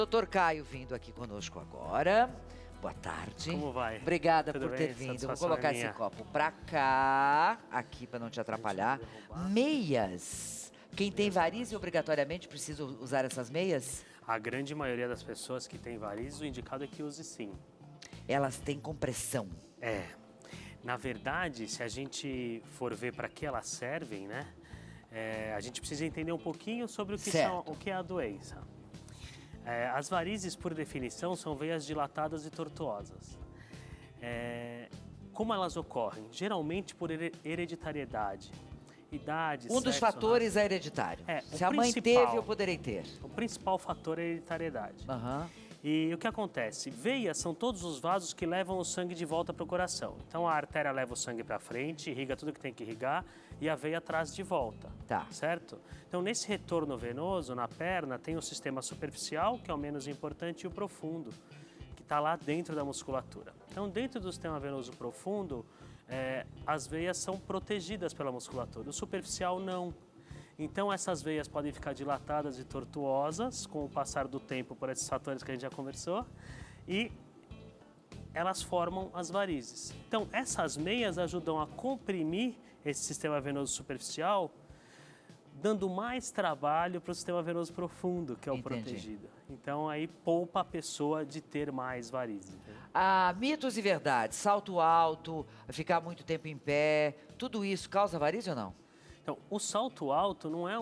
Doutor Caio vindo aqui conosco agora. Boa tarde. Como vai? Obrigada Tudo por ter bem? vindo. Vou Satisfação colocar é esse minha. copo pra cá, aqui para não te atrapalhar. Meias. Quem tem varizes obrigatoriamente precisa usar essas meias? A grande maioria das pessoas que tem varizes, o indicado é que use sim. Elas têm compressão. É. Na verdade, se a gente for ver para que elas servem, né? A gente precisa entender um pouquinho sobre o que, o que é a doença. As varizes, por definição, são veias dilatadas e tortuosas. Como elas ocorrem? Geralmente por hereditariedade. Idade, Um dos sexo, fatores é hereditário. Se a mãe teve, eu poderei ter. O principal fator é a hereditariedade. Aham. E o que acontece? Veias são todos os vasos que levam o sangue de volta para o coração. Então a artéria leva o sangue para frente, irriga tudo que tem que irrigar e a veia traz de volta. Tá. Certo? Então nesse retorno venoso na perna tem o sistema superficial, que é o menos importante, e o profundo, que está lá dentro da musculatura. Então dentro do sistema venoso profundo, as veias são protegidas pela musculatura, o superficial não. Então essas veias podem ficar dilatadas e tortuosas com o passar do tempo por esses fatores que a gente já conversou e elas formam as varizes. Então essas meias ajudam a comprimir esse sistema venoso superficial, dando mais trabalho para o sistema venoso profundo, que é o protegido. Então aí poupa a pessoa de ter mais varizes. Mitos e verdades, salto alto, ficar muito tempo em pé, tudo isso causa varizes ou não? Então, o salto alto não é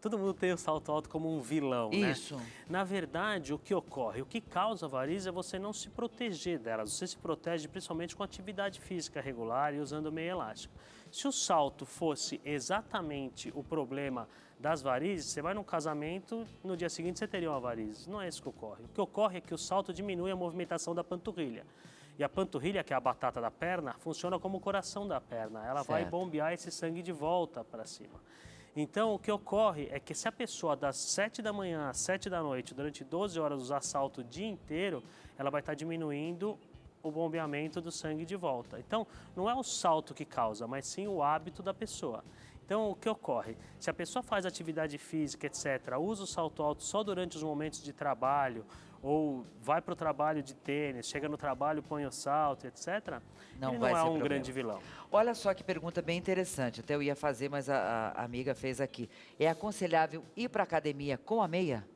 todo mundo tem o salto alto como um vilão, né? Isso. Na verdade, o que ocorre, o que causa varizes é você não se proteger delas. Você se protege principalmente com atividade física regular e usando meia elástica. Se o salto fosse exatamente o problema das varizes, você vai num casamento, no dia seguinte você teria uma varize. Não é isso que ocorre. O que ocorre é que o salto diminui a movimentação da panturrilha. E a panturrilha, que é a batata da perna, funciona como o coração da perna. Ela vai bombear esse sangue de volta para cima. Então, o que ocorre é que se a pessoa das 7 da manhã às 7 da noite, durante 12 horas, usar salto o dia inteiro, ela vai estar diminuindo o bombeamento do sangue de volta. Então, não é o salto que causa, mas sim o hábito da pessoa. Então, o que ocorre? Se a pessoa faz atividade física, etc., usa o salto alto só durante os momentos de trabalho, ou vai para o trabalho de tênis, chega no trabalho, põe o salto, etc., ele não é um grande vilão. Olha só que pergunta bem interessante. Até eu ia fazer, mas a amiga fez aqui. É aconselhável ir para a academia com a meia?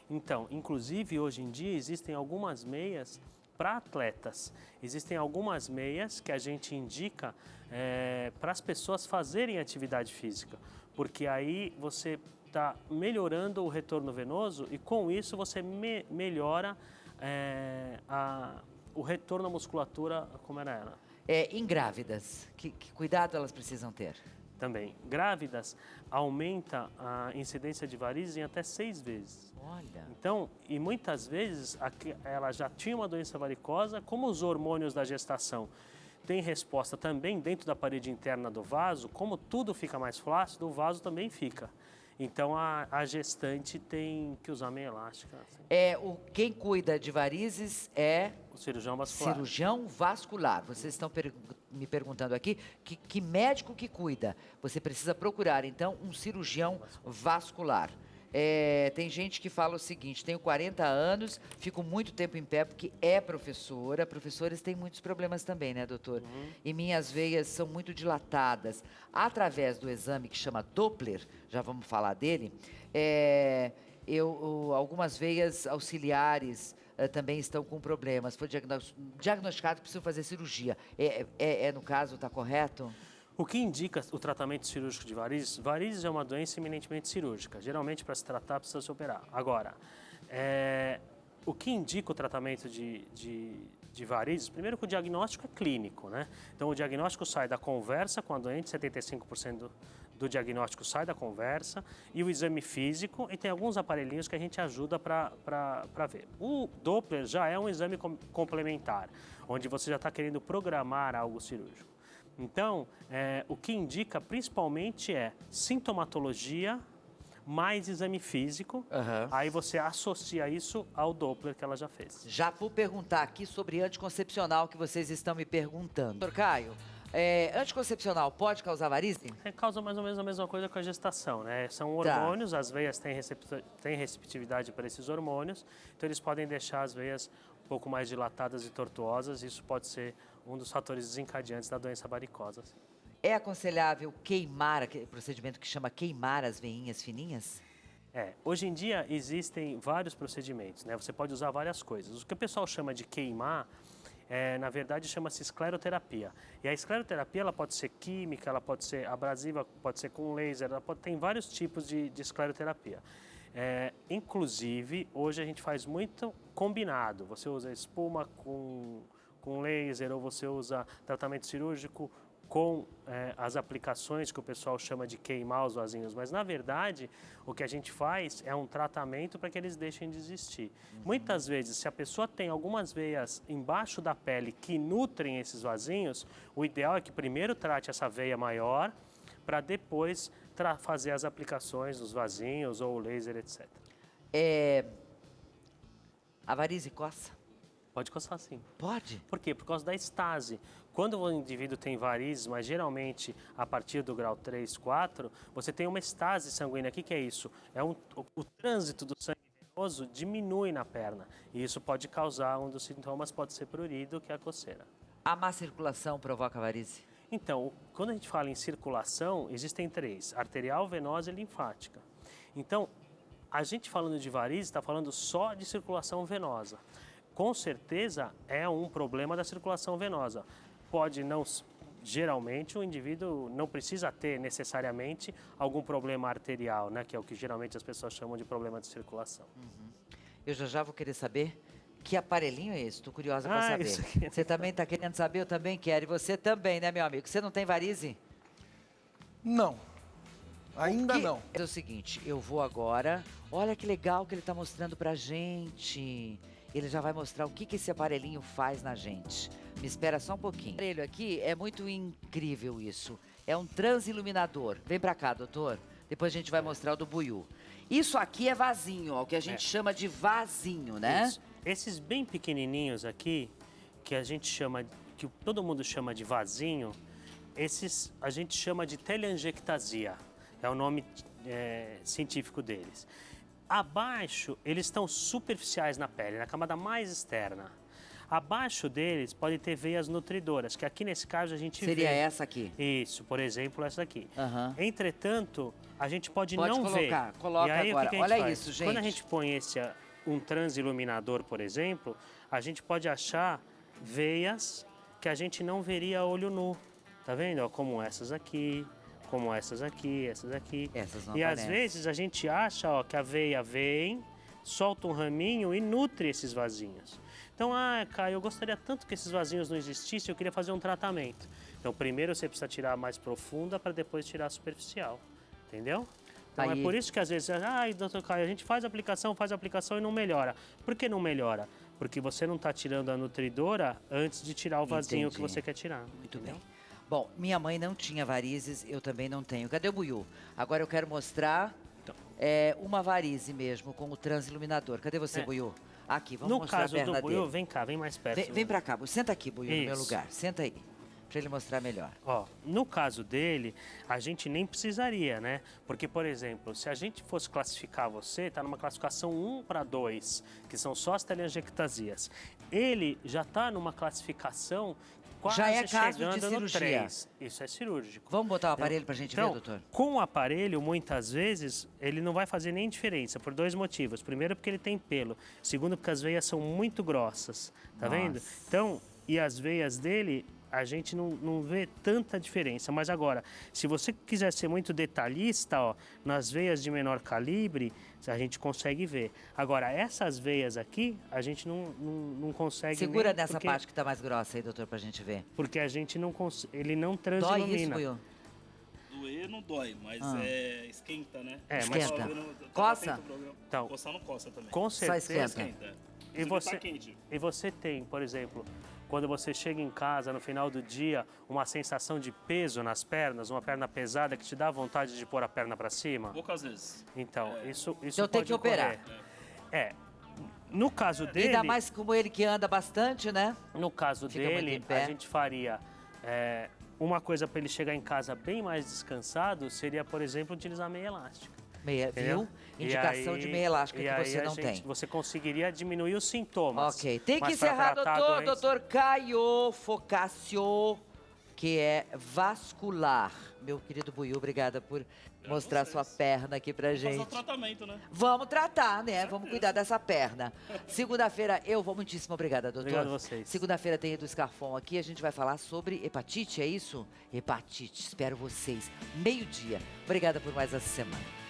Então, inclusive, hoje em dia, existem algumas meias para atletas. Existem algumas meias que a gente indica para as pessoas fazerem atividade física, porque aí você está melhorando o retorno venoso e com isso você melhora o retorno à musculatura como era ela. Em grávidas, que cuidado elas precisam ter? Também. Grávidas, aumenta a incidência de varizes em até 6 vezes. Olha. Então, e muitas vezes ela já tinha uma doença varicosa, como os hormônios da gestação têm resposta também dentro da parede interna do vaso, como tudo fica mais flácido, o vaso também fica. Então, a gestante tem que usar meia elástica. Assim. Quem cuida de varizes é... O cirurgião vascular. Cirurgião vascular. Vocês estão me perguntando aqui que médico que cuida. Você precisa procurar, então, um cirurgião vascular. Tem gente que fala o seguinte: tenho 40 anos, fico muito tempo em pé porque é professora. Professores têm muitos problemas também, né, doutor? E minhas veias são muito dilatadas. Através do exame que chama Doppler, já vamos falar dele, algumas veias auxiliares também estão com problemas. Foi diagnosticado que preciso fazer cirurgia. No caso, está correto? O que indica o tratamento cirúrgico de varizes? Varizes é uma doença eminentemente cirúrgica. Geralmente, para se tratar, precisa se operar. Agora, o que indica o tratamento de varizes? Primeiro que o diagnóstico é clínico, né? Então, o diagnóstico sai da conversa com a doente, 75% do diagnóstico sai da conversa, e o exame físico, e tem alguns aparelhinhos que a gente ajuda para ver. O Doppler já é um exame complementar, onde você já está querendo programar algo cirúrgico. Então, o que indica principalmente é sintomatologia mais exame físico, aí você associa isso ao Doppler que ela já fez. Já vou perguntar aqui sobre anticoncepcional que vocês estão me perguntando. Doutor Caio, Anticoncepcional pode causar varizes? Causa mais ou menos a mesma coisa com a gestação, né? São Tá. hormônios, as veias têm receptividade para esses hormônios, então eles podem deixar as veias um pouco mais dilatadas e tortuosas, isso pode ser um dos fatores desencadeantes da doença varicosa. É aconselhável queimar, aquele procedimento que chama queimar as veinhas fininhas? Hoje em dia existem vários procedimentos, né? Você pode usar várias coisas. O que o pessoal chama de queimar, na verdade, chama-se escleroterapia. E a escleroterapia ela pode ser química, ela pode ser abrasiva, pode ser com laser, tem vários tipos de escleroterapia. Inclusive, hoje a gente faz muito combinado. Você usa espuma com laser ou você usa tratamento cirúrgico com as aplicações que o pessoal chama de queimar os vasinhos, mas na verdade o que a gente faz é um tratamento para que eles deixem de existir. Muitas vezes, se a pessoa tem algumas veias embaixo da pele que nutrem esses vasinhos, o ideal é que primeiro trate essa veia maior para depois fazer as aplicações nos vasinhos ou o laser, etc. A varize coça? Pode coçar sim. Pode? Por quê? Por causa da estase. Quando o indivíduo tem varizes, mas geralmente a partir do grau 3, 4, você tem uma estase sanguínea. O que é isso? O trânsito do sangue venoso diminui na perna. E isso pode causar, um dos sintomas pode ser prurido, que é a coceira. A má circulação provoca varize? Então, quando a gente fala em circulação, existem três: arterial, venosa e linfática. Então, a gente falando de varizes, está falando só de circulação venosa. Com certeza é um problema da circulação venosa. Pode não, geralmente o indivíduo não precisa ter necessariamente algum problema arterial, né, que é o que geralmente as pessoas chamam de problema de circulação. Eu já vou querer saber que aparelhinho é esse, estou curiosa para saber. Isso aqui. Você também está querendo saber? Eu também quero. E você também, né, meu amigo? Você não tem varize? Não. Ainda não. É o seguinte, eu vou agora... Olha que legal que ele está mostrando pra gente. Ele já vai mostrar o que esse aparelhinho faz na gente. Me espera só um pouquinho. O aparelho aqui é muito incrível isso. É um transiluminador. Vem pra cá, doutor. Depois a gente vai mostrar o do buiú. Isso aqui é vasinho, ó, o que a gente chama de vasinho, né? Isso. Esses bem pequenininhos aqui, que a gente chama, que todo mundo chama de vasinho, esses a gente chama de teleangiectasia. É o nome científico deles. Abaixo, eles estão superficiais na pele, na camada mais externa. Abaixo deles pode ter veias nutridoras, que aqui nesse caso a gente vê. Seria essa aqui? Isso, por exemplo, essa aqui. Aham. Entretanto, a gente pode não colocar. ver. Coloca e aí, agora. O que a gente Olha faz? isso, gente. Quando a gente põe um transiluminador, por exemplo, a gente pode achar veias que a gente não veria a olho nu. Tá vendo? Ó, como essas aqui. Como essas aqui, essas aqui. Essas não e às aparecem. vezes a gente acha, ó, que a veia vem, solta um raminho e nutre esses vasinhos. Então, Caio, eu gostaria tanto que esses vasinhos não existissem, eu queria fazer um tratamento. Então, primeiro você precisa tirar a mais profunda para depois tirar a superficial. Entendeu? Então, Aí- é por isso que às vezes, doutor Caio, a gente faz a aplicação e não melhora. Por que não melhora? Porque você não está tirando a nutridora antes de tirar o vasinho que Entendi. você quer tirar. Muito entendeu? bem. Bom, minha mãe não tinha varizes, eu também não tenho. Cadê o buiú? Agora eu quero mostrar uma varize mesmo, com o transiluminador. Cadê você, buiú? Aqui, vamos No mostrar a caso perna do buiú, dele. vem cá, vem mais perto. Vem pra cá, buiú. Senta aqui, buiú, no meu Isso. lugar. Senta aí, pra ele mostrar melhor. Ó, no caso dele, a gente nem precisaria, né? Porque, por exemplo, se a gente fosse classificar você, tá numa classificação 1 para 2, que são só as teleangiectasias. Ele já tá numa classificação quase Já é caso de chegando no cirurgia. 3. Isso é cirúrgico. Vamos botar o aparelho pra gente ver, Então, doutor? com o aparelho, muitas vezes, ele não vai fazer nem diferença, por dois motivos. Primeiro, porque ele tem pelo. Segundo, porque as veias são muito grossas, tá vendo? Nossa. Então, e as veias dele, a gente não vê tanta diferença. Mas agora, se você quiser ser muito detalhista, ó, nas veias de menor calibre, a gente consegue ver. Agora, essas veias aqui, a gente não consegue Segura nem nessa porque, parte que tá mais grossa aí, doutor, pra gente ver. porque a gente não consegue, ele não Dói isso, transilumina. buiú? Doer não dói, mas esquenta, né? É, mas- Tava Esquenta. vendo- tava Coça? atento ao programa. Então, Coçar não coça também. Com Só certeza. esquenta. Esquenta. E Você você, tá quente. e você tem, por exemplo, quando você chega em casa no final do dia, uma sensação de peso nas pernas, uma perna pesada que te dá vontade de pôr a perna para cima? Poucas vezes. Então, isso Então tem pode que operar. ocorrer. No caso dele, Ainda mais como ele que anda bastante, né? no caso Fica muito dele, em pé. a gente faria Uma coisa para ele chegar em casa bem mais descansado seria, por exemplo, utilizar meia elástica. Viu? Indicação de meia elástica que você não tem. Você conseguiria diminuir os sintomas. Ok. Tem que mas pra encerrar, tratar a doutor. doença- Doutor Caio Focácio, que é vascular. Meu querido Buiu, obrigada por mostrar sua perna aqui pra Fazer o gente. tratamento, né? Vamos tratar, né? Vamos cuidar dessa perna. Segunda-feira, eu vou muitíssimo obrigada, doutor. Obrigado a vocês. Segunda-feira tem Edu Scarfon aqui, a gente vai falar sobre hepatite, é isso? Hepatite, espero vocês. Meio-dia. Obrigada por mais essa semana.